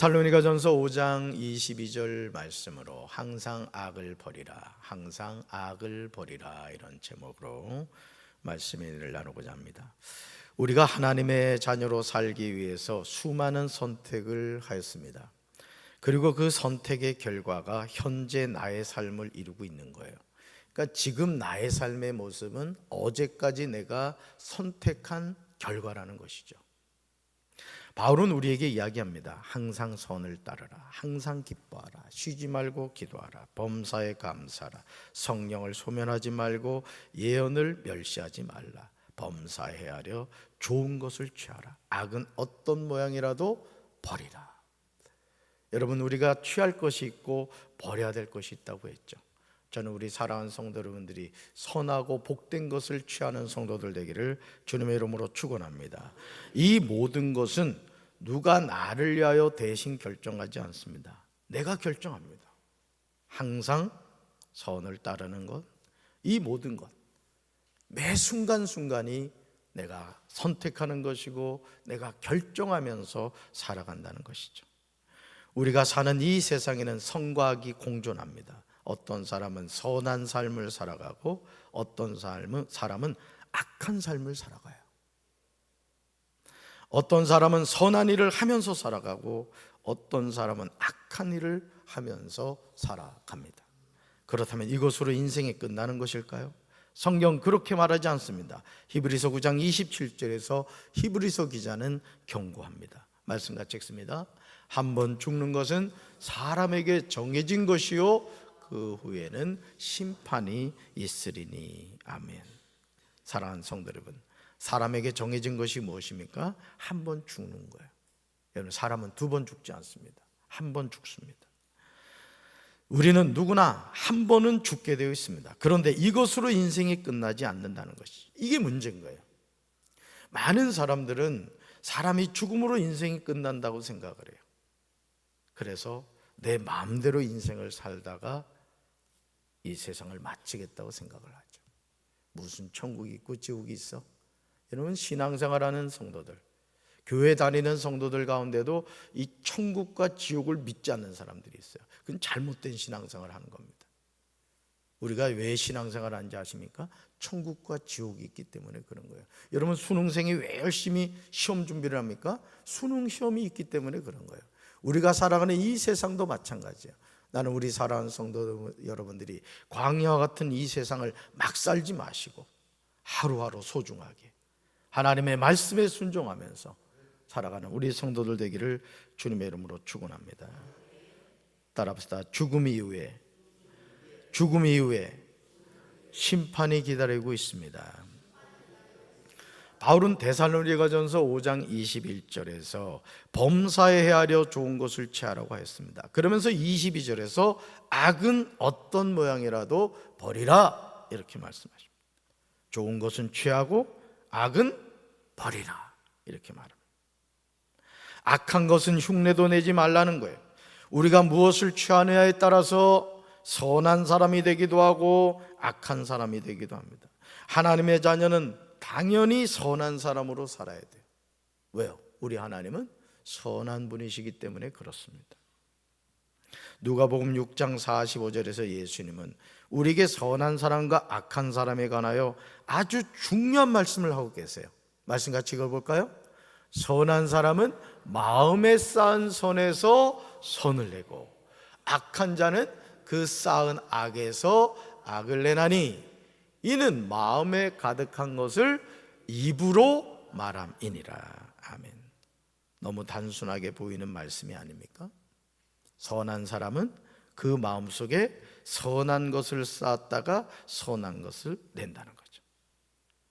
데살로니가전서 5장 22절 말씀으로 항상 악을 버리라, 항상 악을 버리라, 이런 제목으로 말씀을 나누고자 합니다. 우리가 하나님의 자녀로 살기 위해서 수많은 선택을 하였습니다. 그리고 그 선택의 결과가 현재 나의 삶을 이루고 있는 거예요. 그러니까 지금 나의 삶의 모습은 어제까지 내가 선택한 결과라는 것이죠. 바울은 우리에게 이야기합니다. 항상 선을 따르라, 항상 기뻐하라, 쉬지 말고 기도하라, 범사에 감사하라, 성령을 소멸하지 말고 예언을 멸시하지 말라, 범사에 하려 좋은 것을 취하라, 악은 어떤 모양이라도 버리라. 여러분, 우리가 취할 것이 있고 버려야 될 것이 있다고 했죠. 저는 우리 사랑하는 성도 여러분들이 선하고 복된 것을 취하는 성도들 되기를 주님의 이름으로 축원합니다. 이 모든 것은 누가 나를 위하여 대신 결정하지 않습니다. 내가 결정합니다. 항상 선을 따르는 것, 이 모든 것, 매 순간순간이 내가 선택하는 것이고 내가 결정하면서 살아간다는 것이죠. 우리가 사는 이 세상에는 선과 악이 공존합니다. 어떤 사람은 선한 삶을 살아가고 어떤 사람은 악한 삶을 살아가요. 어떤 사람은 선한 일을 하면서 살아가고 어떤 사람은 악한 일을 하면서 살아갑니다. 그렇다면 이것으로 인생이 끝나는 것일까요? 성경 그렇게 말하지 않습니다. 히브리서 9장 27절에서 히브리서 기자는 경고합니다. 말씀 같이 읽습니다. 한번 죽는 것은 사람에게 정해진 것이요 그 후에는 심판이 있으리니. 아멘. 사랑하는 성도 여러분, 사람에게 정해진 것이 무엇입니까? 한 번 죽는 거예요. 여러분, 사람은 두 번 죽지 않습니다. 한 번 죽습니다. 우리는 누구나 한 번은 죽게 되어 있습니다. 그런데 이것으로 인생이 끝나지 않는다는 것이, 이게 문제인 거예요. 많은 사람들은 사람이 죽음으로 인생이 끝난다고 생각을 해요. 그래서 내 마음대로 인생을 살다가 이 세상을 마치겠다고 생각을 하죠. 무슨 천국이 있고 지옥이 있어? 여러분, 신앙생활하는 성도들, 교회 다니는 성도들 가운데도 이 천국과 지옥을 믿지 않는 사람들이 있어요. 그건 잘못된 신앙생활을 하는 겁니다. 우리가 왜 신앙생활을 하는지 아십니까? 천국과 지옥이 있기 때문에 그런 거예요. 여러분, 수능생이 왜 열심히 시험 준비를 합니까? 수능 시험이 있기 때문에 그런 거예요. 우리가 살아가는 이 세상도 마찬가지예요. 나는 우리 사랑하는 성도 여러분들이 광야와 같은 이 세상을 막 살지 마시고 하루하루 소중하게 하나님의 말씀에 순종하면서 살아가는 우리 성도들 되기를 주님의 이름으로 축원합니다. 따라합시다. 죽음 이후에 심판이 기다리고 있습니다. 바울은 데살로니가전서 5장 21절에서 범사에 헤아려 좋은 것을 취하라고 했습니다. 그러면서 22절에서 악은 어떤 모양이라도 버리라, 이렇게 말씀하십니다. 좋은 것은 취하고 악은 버리라, 이렇게 말합니다. 악한 것은 흉내도 내지 말라는 거예요. 우리가 무엇을 취하느냐에 따라서 선한 사람이 되기도 하고 악한 사람이 되기도 합니다. 하나님의 자녀는 당연히 선한 사람으로 살아야 돼요. 왜요? 우리 하나님은 선한 분이시기 때문에 그렇습니다. 누가복음 6장 45절에서 예수님은 우리에게 선한 사람과 악한 사람에 관하여 아주 중요한 말씀을 하고 계세요. 말씀 같이 읽어볼까요? 선한 사람은 마음에 쌓은 선에서 선을 내고 악한 자는 그 쌓은 악에서 악을 내나니 이는 마음에 가득한 것을 입으로 말함이니라. 아멘. 너무 단순하게 보이는 말씀이 아닙니까? 선한 사람은 그 마음속에 선한 것을 쌓았다가 선한 것을 낸다는 거죠.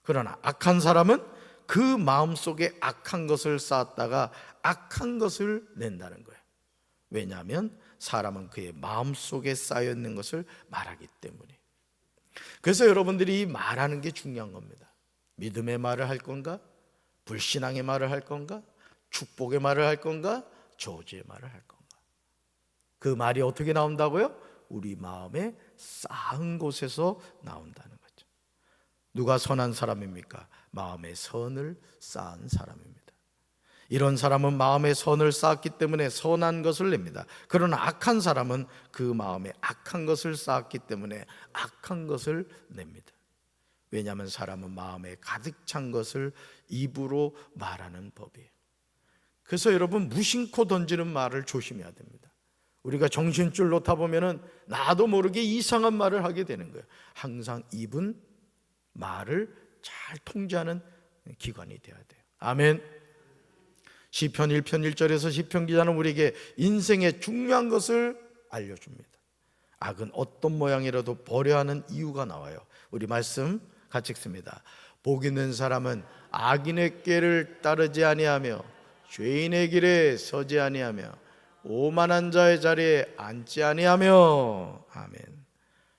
그러나 악한 사람은 그 마음속에 악한 것을 쌓았다가 악한 것을 낸다는 거예요. 왜냐하면 사람은 그의 마음속에 쌓여있는 것을 말하기 때문에. 그래서 여러분들이 말하는 게 중요한 겁니다. 믿음의 말을 할 건가? 불신앙의 말을 할 건가? 축복의 말을 할 건가? 저주의 말을 할 건가? 그 말이 어떻게 나온다고요? 우리 마음에 쌓은 곳에서 나온다는 거죠. 누가 선한 사람입니까? 마음에 선을 쌓은 사람입니다. 이런 사람은 마음에 선을 쌓았기 때문에 선한 것을 냅니다. 그러나 악한 사람은 그 마음에 악한 것을 쌓았기 때문에 악한 것을 냅니다. 왜냐하면 사람은 마음에 가득 찬 것을 입으로 말하는 법이에요. 그래서 여러분, 무심코 던지는 말을 조심해야 됩니다. 우리가 정신줄 놓다 보면은 나도 모르게 이상한 말을 하게 되는 거예요. 항상 입은 말을 잘 통제하는 기관이 되어야 돼요. 아멘. 시편 1편 1절에서 시편 기자는 우리에게 인생의 중요한 것을 알려줍니다. 악은 어떤 모양이라도 버려야 하는 이유가 나와요. 우리 말씀 같이 읽습니다. 복 있는 사람은 악인의 꾀를 따르지 아니하며 죄인의 길에 서지 아니하며 오만한 자의 자리에 앉지 아니하며. 아멘.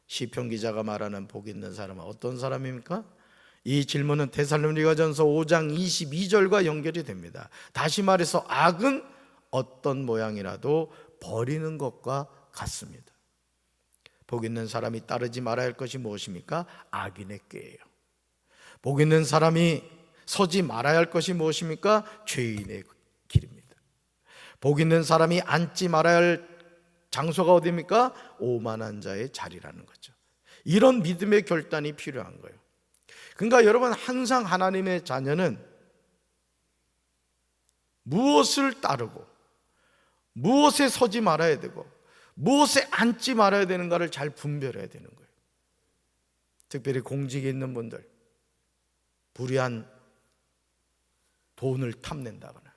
시편 기자가 말하는 복 있는 사람은 어떤 사람입니까? 이 질문은 데살로니가전서 5장 22절과 연결이 됩니다. 다시 말해서 악은 어떤 모양이라도 버리는 것과 같습니다. 복 있는 사람이 따르지 말아야 할 것이 무엇입니까? 악인의 꾀예요. 복 있는 사람이 서지 말아야 할 것이 무엇입니까? 죄인의 길입니다. 복 있는 사람이 앉지 말아야 할 장소가 어디입니까? 오만한 자의 자리라는 거죠. 이런 믿음의 결단이 필요한 거예요. 그러니까 여러분, 항상 하나님의 자녀는 무엇을 따르고 무엇에 서지 말아야 되고 무엇에 앉지 말아야 되는가를 잘 분별해야 되는 거예요. 특별히 공직에 있는 분들, 불의한 돈을 탐낸다거나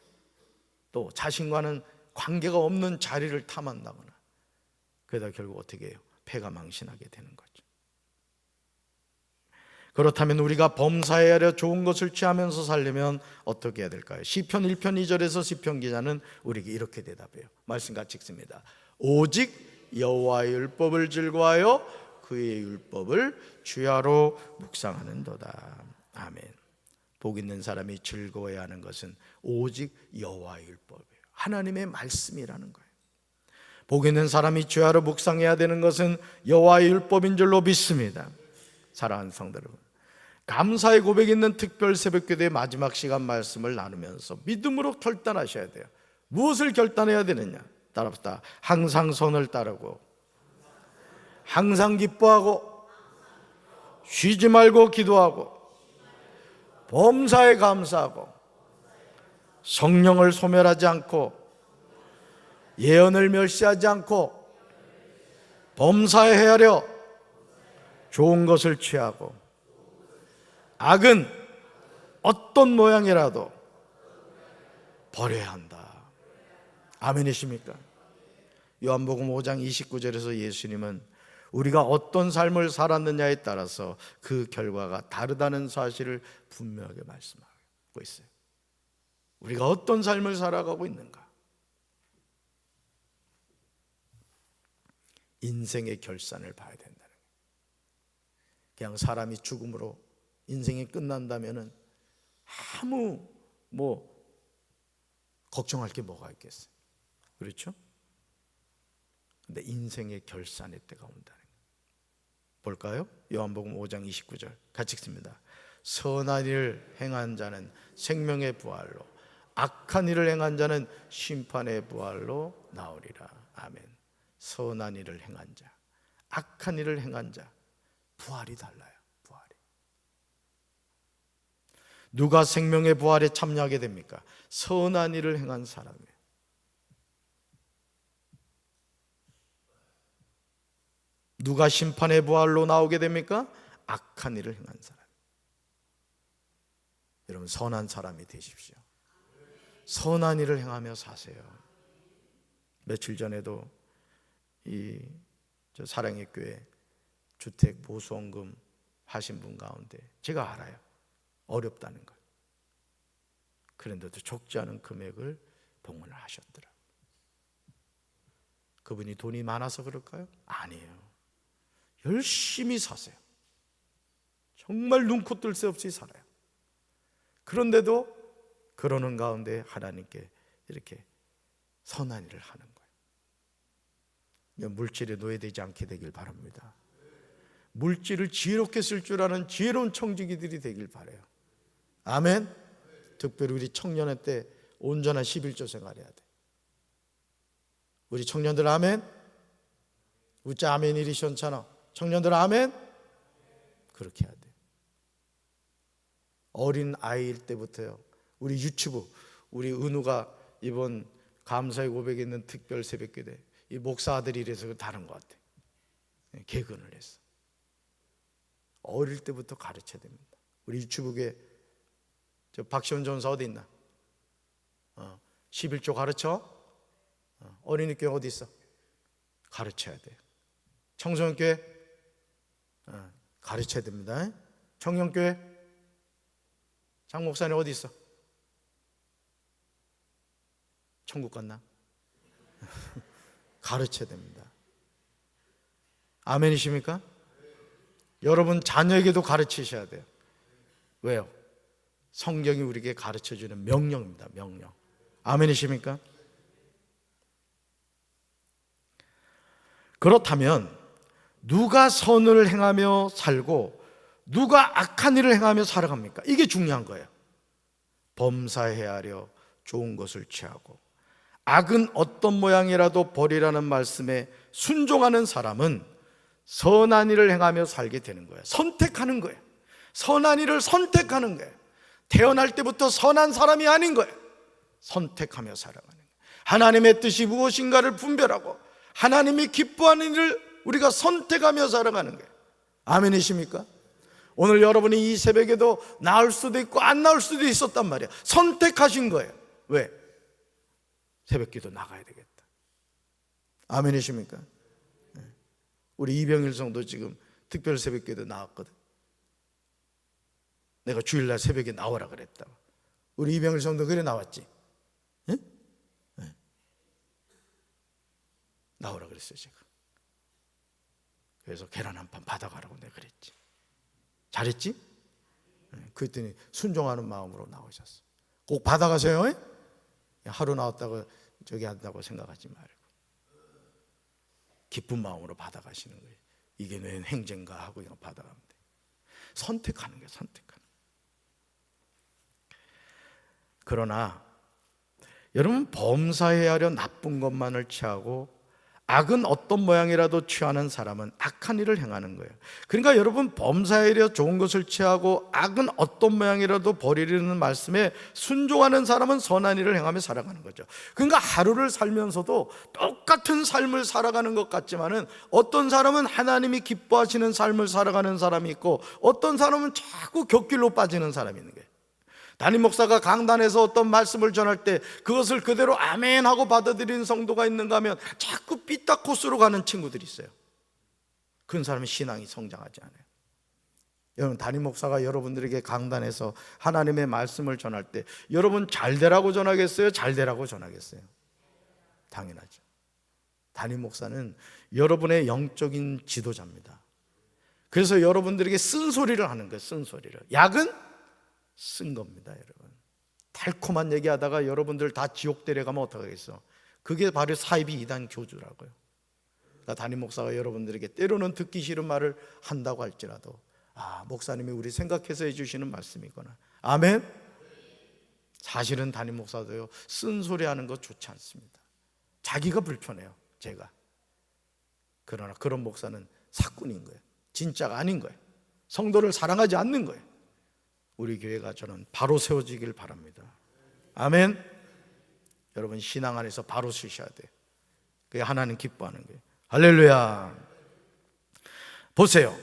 또 자신과는 관계가 없는 자리를 탐한다거나, 그러다 결국 어떻게 해요? 패가 망신하게 되는 거죠. 그렇다면 우리가 범사에 하려 좋은 것을 취하면서 살려면 어떻게 해야 될까요? 시편 1편 2절에서 시편 기자는 우리에게 이렇게 대답해요. 말씀 같이 읽습니다. 오직 여호와의 율법을 즐거워하여 그의 율법을 주야로 묵상하는도다. 아멘. 복 있는 사람이 즐거워해야 하는 것은 오직 여호와의 율법이에요. 하나님의 말씀이라는 거예요. 복 있는 사람이 주야로 묵상해야 되는 것은 여호와의 율법인 줄로 믿습니다. 사랑하는 성도 여러분, 감사의 고백 있는 특별 새벽기도의 마지막 시간 말씀을 나누면서 믿음으로 결단하셔야 돼요. 무엇을 결단해야 되느냐? 따라합시다. 항상 선을 따르고 항상 기뻐하고 쉬지 말고 기도하고 범사에 감사하고 성령을 소멸하지 않고 예언을 멸시하지 않고 범사에 헤아려 좋은 것을 취하고 악은 어떤 모양이라도 버려야 한다. 아멘이십니까? 요한복음 5장 29절에서 예수님은 우리가 어떤 삶을 살았느냐에 따라서 그 결과가 다르다는 사실을 분명하게 말씀하고 있어요. 우리가 어떤 삶을 살아가고 있는가? 인생의 결산을 봐야 된다는 거예요. 그냥 사람이 죽음으로 인생이 끝난다면은 아무 걱정할 게 뭐가 있겠어요? 그렇죠? 근데 인생의 결산의 때가 온다는 거예요. 볼까요? 요한복음 5장 29절 같이 읽습니다. 선한 일을 행한 자는 생명의 부활로, 악한 일을 행한 자는 심판의 부활로 나오리라. 아멘. 선한 일을 행한 자, 악한 일을 행한 자, 부활이 달라요. 부활이. 누가 생명의 부활에 참여하게 됩니까? 선한 일을 행한 사람이에요. 누가 심판의 부활로 나오게 됩니까? 악한 일을 행한 사람. 여러분, 선한 사람이 되십시오. 선한 일을 행하며 사세요. 며칠 전에도 저 사랑의 교회 주택 보수원금 하신 분 가운데 제가 알아요. 어렵다는 걸. 그런데도 적지 않은 금액을 봉헌을 하셨더라고요. 그분이 돈이 많아서 그럴까요? 아니에요. 열심히 사세요. 정말 눈코 뜰 새 없이 살아요. 그런데도 그러는 가운데 하나님께 이렇게 선한 일을 하는 거예요. 물질에 노예되지 않게 되길 바랍니다. 물질을 지혜롭게 쓸 줄 아는 지혜로운 청지기들이 되길 바라요. 아멘. 특별히 우리 청년의 때 온전한 11조 생활해야 돼. 우리 청년들 아멘? 우짜 아멘 일이 시원찮아. 청년들 아멘? 그렇게 해야 돼. 어린 아이일 때부터요. 우리 유튜브, 우리 은우가 이번 감사의 고백에 있는 특별 새벽기도에 이 목사들이 이래서 다른 것 같아. 개근을 했어. 어릴 때부터 가르쳐야 됩니다. 우리 유튜브에 저 박시원 전사 어디 있나? 11조 가르쳐? 어린이교회 어디 있어? 가르쳐야 돼. 청소년교회 가르쳐야 됩니다. 청년교회 장 목사님 어디 있어? 천국 갔나? 가르쳐야 됩니다. 아멘이십니까? 여러분 자녀에게도 가르치셔야 돼요. 왜요? 성경이 우리에게 가르쳐주는 명령입니다. 명령. 아멘이십니까? 그렇다면 누가 선을 행하며 살고 누가 악한 일을 행하며 살아갑니까? 이게 중요한 거예요. 범사에 하려 좋은 것을 취하고 악은 어떤 모양이라도 버리라는 말씀에 순종하는 사람은 선한 일을 행하며 살게 되는 거예요. 선택하는 거예요. 선한 일을 선택하는 거예요. 태어날 때부터 선한 사람이 아닌 거예요. 선택하며 살아가는 거예요. 하나님의 뜻이 무엇인가를 분별하고 하나님이 기뻐하는 일을 우리가 선택하며 살아가는 거예요. 아멘이십니까? 오늘 여러분이 이 새벽에도 나을 수도 있고 안 나을 수도 있었단 말이에요. 선택하신 거예요. 왜? 새벽기도 나가야 되겠다. 아멘이십니까? 우리 이병일 성도 지금 특별 새벽기도 나왔거든. 내가 주일날 새벽에 나오라 그랬다. 우리 이병일 성도 그래 나왔지? 응? 네. 나오라 그랬어요 제가. 그래서 계란 한 판 받아가라고 내가 그랬지. 잘했지? 그랬더니 순종하는 마음으로 나오셨어. 꼭 받아가세요. 하루 나왔다고 저기 한다고 생각하지 말고 기쁜 마음으로 받아가시는 거예요. 이게 내 행진가 하고 이거 받아가면 돼. 선택하는 거예요. 선택하는. 그러나 여러분 범사에 하려 나쁜 것만을 취하고 악은 어떤 모양이라도 취하는 사람은 악한 일을 행하는 거예요. 그러니까 여러분 범사에 하려 좋은 것을 취하고 악은 어떤 모양이라도 버리려는 말씀에 순종하는 사람은 선한 일을 행하며 살아가는 거죠. 그러니까 하루를 살면서도 똑같은 삶을 살아가는 것 같지만은 어떤 사람은 하나님이 기뻐하시는 삶을 살아가는 사람이 있고 어떤 사람은 자꾸 곁길로 빠지는 사람이 있는 거예요. 담임 목사가 강단에서 어떤 말씀을 전할 때 그것을 그대로 아멘 하고 받아들이는 성도가 있는가 하면 자꾸 삐딱 코스로 가는 친구들이 있어요. 그런 사람은 신앙이 성장하지 않아요. 여러분 담임 목사가 여러분들에게 강단에서 하나님의 말씀을 전할 때 여러분 잘 되라고 전하겠어요? 잘 되라고 전하겠어요? 당연하죠. 담임 목사는 여러분의 영적인 지도자입니다. 그래서 여러분들에게 쓴소리를 하는 거예요. 쓴소리를. 약은 쓴 겁니다. 여러분 달콤한 얘기하다가 여러분들 다 지옥 데려가면 어떡하겠어. 그게 바로 사이비 이단 교주라고요. 그러니까 담임 목사가 여러분들에게 때로는 듣기 싫은 말을 한다고 할지라도 목사님이 우리 생각해서 해주시는 말씀이구나. 아멘. 사실은 담임 목사도요 쓴소리하는 거 좋지 않습니다. 자기가 불편해요. 제가. 그러나 그런 목사는 사꾼인 거예요. 진짜가 아닌 거예요. 성도를 사랑하지 않는 거예요. 우리 교회가 저는 바로 세워지길 바랍니다. 아멘. 여러분 신앙 안에서 바로 서셔야 돼요. 그게 하나님 기뻐하는 거예요. 할렐루야. 보세요.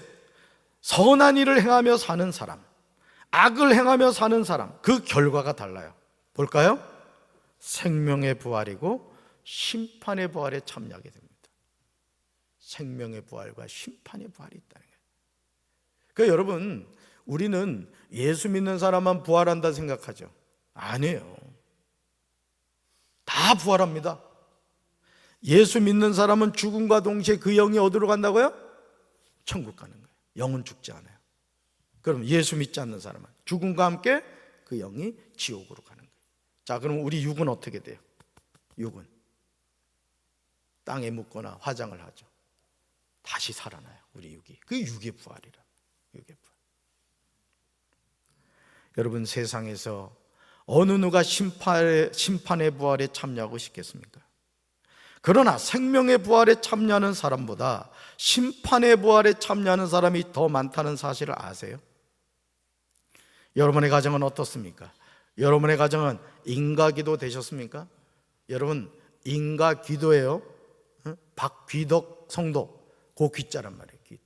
선한 일을 행하며 사는 사람, 악을 행하며 사는 사람, 그 결과가 달라요. 볼까요? 생명의 부활이고 심판의 부활에 참여하게 됩니다. 생명의 부활과 심판의 부활이 있다는 거예요. 그러니까 여러분 우리는 예수 믿는 사람만 부활한다 생각하죠. 아니에요. 다 부활합니다. 예수 믿는 사람은 죽음과 동시에 그 영이 어디로 간다고요? 천국 가는 거예요. 영은 죽지 않아요. 그럼 예수 믿지 않는 사람은 죽음과 함께 그 영이 지옥으로 가는 거예요. 자, 그럼 우리 육은 어떻게 돼요? 육은 땅에 묻거나 화장을 하죠. 다시 살아나요. 우리 육이. 그게 육의 부활이라. 육의 부활. 여러분 세상에서 어느 누가 심판의 부활에 참여하고 싶겠습니까? 그러나 생명의 부활에 참여하는 사람보다 심판의 부활에 참여하는 사람이 더 많다는 사실을 아세요? 여러분의 가정은 어떻습니까? 여러분의 가정은 인가기도 되셨습니까? 여러분, 인가기도예요. 박귀덕 성도, 그 귀자란 말이에요. 귀.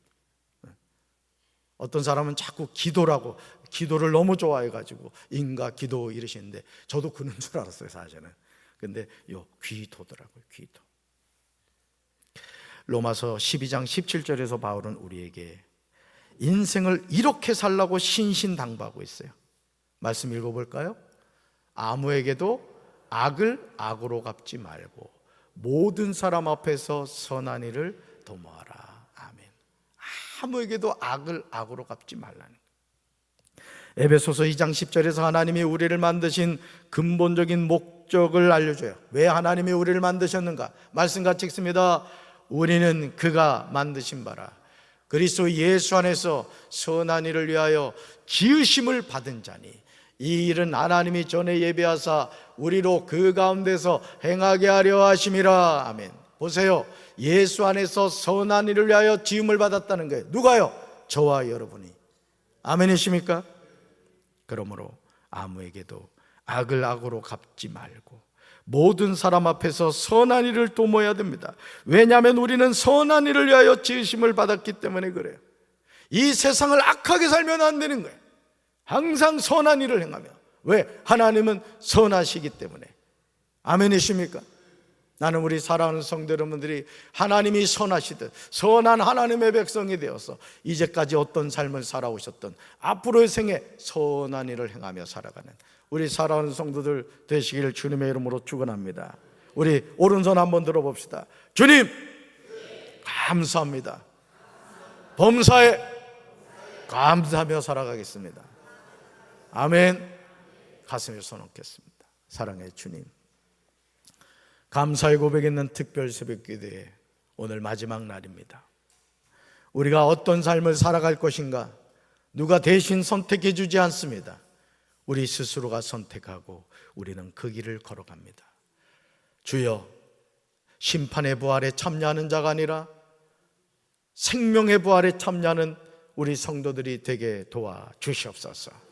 어떤 사람은 자꾸 기도라고, 기도를 너무 좋아해가지고 인가기도 이러시는데, 저도 그런 줄 알았어요, 사실은. 근데 요 귀도더라고요, 귀도. 로마서 12장 17절에서 바울은 우리에게 인생을 이렇게 살라고 신신당부하고 있어요. 말씀 읽어볼까요? 아무에게도 악을 악으로 갚지 말고 모든 사람 앞에서 선한 일을 도모하라. 아멘. 아무에게도 악을 악으로 갚지 말라는 거예요. 에베소서 2장 10절에서 하나님이 우리를 만드신 근본적인 목적을 알려줘요. 왜 하나님이 우리를 만드셨는가? 말씀같이 읽습니다. 우리는 그가 만드신 바라 그리스도 예수 안에서 선한 일을 위하여 지으심을 받은 자니 이 일은 하나님이 전에 예비하사 우리로 그 가운데서 행하게 하려 하심이라. 아멘. 보세요, 예수 안에서 선한 일을 위하여 지음을 받았다는 거예요. 누가요? 저와 여러분이. 아멘이십니까? 그러므로 아무에게도 악을 악으로 갚지 말고 모든 사람 앞에서 선한 일을 도모해야 됩니다. 왜냐하면 우리는 선한 일을 위하여 지으심을 받았기 때문에 그래요. 이 세상을 악하게 살면 안 되는 거예요. 항상 선한 일을 행하며. 왜? 하나님은 선하시기 때문에. 아멘이십니까? 나는 우리 사랑하는 성도 여러분들이 하나님이 선하시듯 선한 하나님의 백성이 되어서 이제까지 어떤 삶을 살아오셨던 앞으로의 생에 선한 일을 행하며 살아가는 우리 사랑하는 성도들 되시기를 주님의 이름으로 축원합니다. 우리 오른손 한번 들어봅시다. 주님 감사합니다. 범사에 감사하며 살아가겠습니다. 아멘. 가슴에 손 얹겠습니다. 사랑의 주님, 감사의 고백 있는 특별 새벽기도에 오늘 마지막 날입니다. 우리가 어떤 삶을 살아갈 것인가 누가 대신 선택해 주지 않습니다. 우리 스스로가 선택하고 우리는 그 길을 걸어갑니다. 주여, 심판의 부활에 참여하는 자가 아니라 생명의 부활에 참여하는 우리 성도들이 되게 도와주시옵소서.